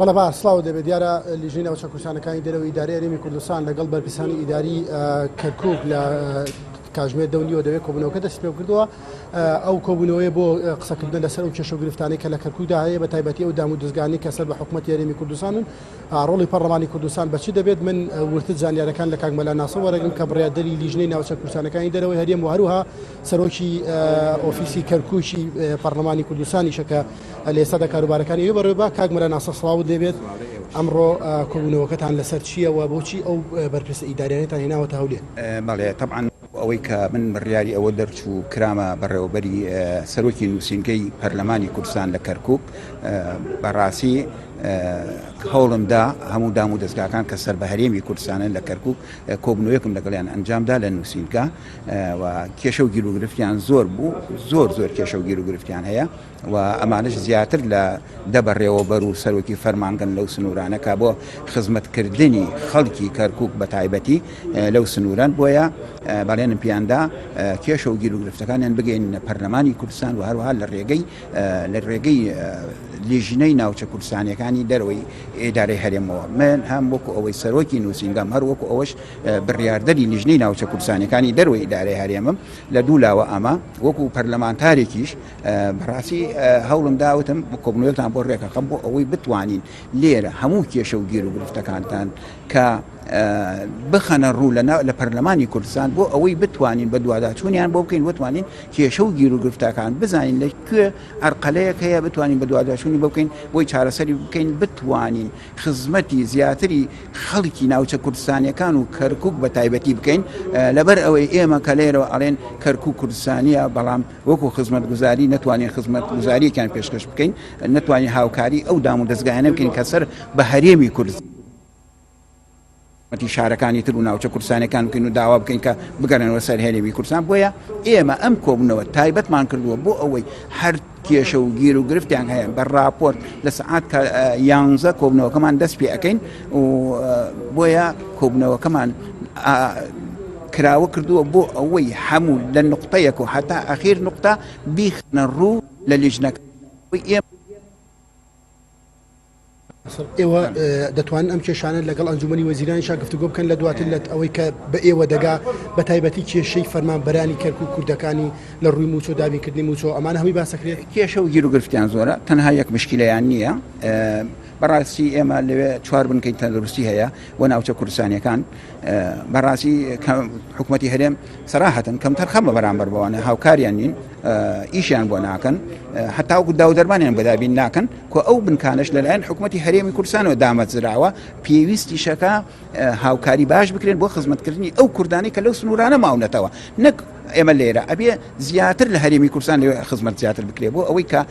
بەڵێ با سڵاو دەبێت دیارە لیژنەی ناوچە کوردستانەکانی دەرەوەی ئیدارەی هەرێمی کوردستان لەگەڵ بەرپرسانی ئیداری کەرکووک لە کاتژمێر دەونیەوە دەوێت کۆبوونەوەکە دەست پێ کردووە. ئەو کۆبوونەوەی بۆ قسەکردن لەسەر ئەو کێشە و گرفتانەی کە لە کەرکووکدا هەیە بە تایبەتی ئەو دام و دەستگانی کە سەر بە حکوومەتی هەرێمی کوردستانن. ڕۆڵی پەرلەمانی کوردستان بەچی دەبێت؟ من ورتت زانیارەکان لە کاک مەلا ناسر وەرەگرم کە بڕیاردەری لیژنەی ناوچە کوردستانەکانی دەرەوەی هەرێم و هەروها سەرۆکی ئۆفیسی کەرکووکی پەرلەمانی کوردستانیشە کە لە ئێستا کاروبارەکانی ئێوە بەڕێوە کاک مەلا ناسر سڵاو دەبێت. ئەمڕۆ کۆبوونەوەکەتان لەسەر چییە و بۆچی ئەو بەرپرسە ئیداریانەتان هێناوەتە هەولێر؟ بەڵێ طبعا ئەوەی کە من بڕیاری ئەوە دەرچوو کرامە بەڕێوەبەری سەرۆکی نووسینگەی پەرلەمانی کوردستان لە کەرکووک بەڕاستی هەوڵمدا هەموو دام و دەستگاکان کە سەر بە هەرێمی کوردستانن لە کەرکووک کۆبوونەوەیەکم لەگەڵیان ئەنجامدا لە نووسینگە و کێشە و گیر و گرفتیان زۆر بوو، زۆر کێشە و گیر و گرفتیان هەیە و ئەمانش زیاتر لە دەبڕێوەبەر و سەرۆکی فەرمانگەن لەو سنوورانەکە بۆ خزمەتکردنی خەڵکی کەرکووک بە تایبەتی لەو سنووران. بۆیە بەڵێنم پیاندا کێشە و گیر و گرفتەکانیان بگەین پەرلەمانی کوردستان و هەروەها لە ڕێگەی لیژنەی ناوچە کوردستانیەکانی دەرەوەی ئیدارەی هەرێمەوە. من هەم وەکو ئەوەی سەرۆکی نووسینگەم هەر وەکو ئەوەش بڕیاردەری لیژنەی ناوچە کوردستانیەکانی دەرەوەی ئیدارەی هەرێمم لە دوولاوە ئەمە وەکو پەرلەمانتارێکیش بەڕاستی هەوڵم داوتم کۆبوونەوەیەکتان بۆ ڕێکەخەم بۆ ئەوەی بتوانین لێرە هەموو کێشە و گیر و گرفتەکانتان کە بخەنە ڕوو لە پەرلەمانی کوردستان بۆ ئەوەی بتوانین بە دوواداچوونیان بۆ بکەین بتوانین کێشە و گیر و گرفتەکان بزانین لەکوێ ئەرقەلەیەک هەیە بتوانین بە دوواداچوونی بۆ بکەین بۆی چارەسەری بکەین بتوانین خزمەتی زیاتری خەڵکی ناوچە کوردستانیەکان و کەرکووک بە تایبەتی بکەین لەبەر ئەوەی ئێمە کە لێرەوە ئەڵێن کەرکووک کوردستانیە بەڵام وەکو خزمەت گوزاری نەتوانین خزمەت گوزاریەکان پێشکەش بکەین، نەتوانین هاوکاری ئەو دام و دەستگایانە بکەین کە سەر بە هەرێمی کوردستان شارەکانی تر و ناوچە کوردستانەکان بکەین و داوا بکەین کە بگەڕێنەوە سەر هەرێمی کوردستان. بۆیە ئێمە ئەم کۆبوونەوە تایبەتمان کردووە بۆ ئەوەی هەر کێشە و گیر و گرفتیان هەیە بە راپۆرت لە سەعات 11 کۆبوونەوەکەمان دەست پێ ئەەکەین و بۆیە کۆبوونەوەکەمان کراوە کردووە بۆ ئەوەی هەموو لە نقطەیەک و هەتا ئەخیر نقطە بیخنە ڕوو لە لیژنەکە. ئێوە دەتوانن ئەم کێشانە لەگەڵ ئەنجومەنی وەزیرانیشا گفتوگۆ بکەن لە دواتر لە ئەوەی کە بە ئێوە دەگا بە تایبەتی کێشەی فەرمانبەرانی کەرکووک کوردەکانی لە ڕووی موچۆ دابینکردنی موچۆ ئەمانە هەمووی باسەکرێت؟ کێشە و گیر و گرفتیان زۆرە، تەنها یەک مشکیلەیان نییە. بەڕاستی ئێمە لەوێ چوار بنکەی تەندروستی هەیە و ناوچە کوردستانیەکان بەڕاستی حکوومەتی هەرێم سەراحەتەن کەمتر خەمە بەرامبەر بەوانە هاوکاریان نین، ئیشیان بۆ ناکەن، هەتا وەکو داو دەرمانیان بەدابین ناکەن کە ئەو بنکانش لەلایەن حکوومەتی هەرێمی کوردستانەوە دامەزراوە پێویستیشەکە هاوکاری باش بکرێن بۆ خزمەتکردنی ئەو کوردانی کە لەو سنوورانە ماونەتەوە. نەک ئێمە لێرە ئەبێ زیاتر لە هەرێمی کوردستان لێ خزمەت زیاتر بکرێ بۆ ئەوەی کە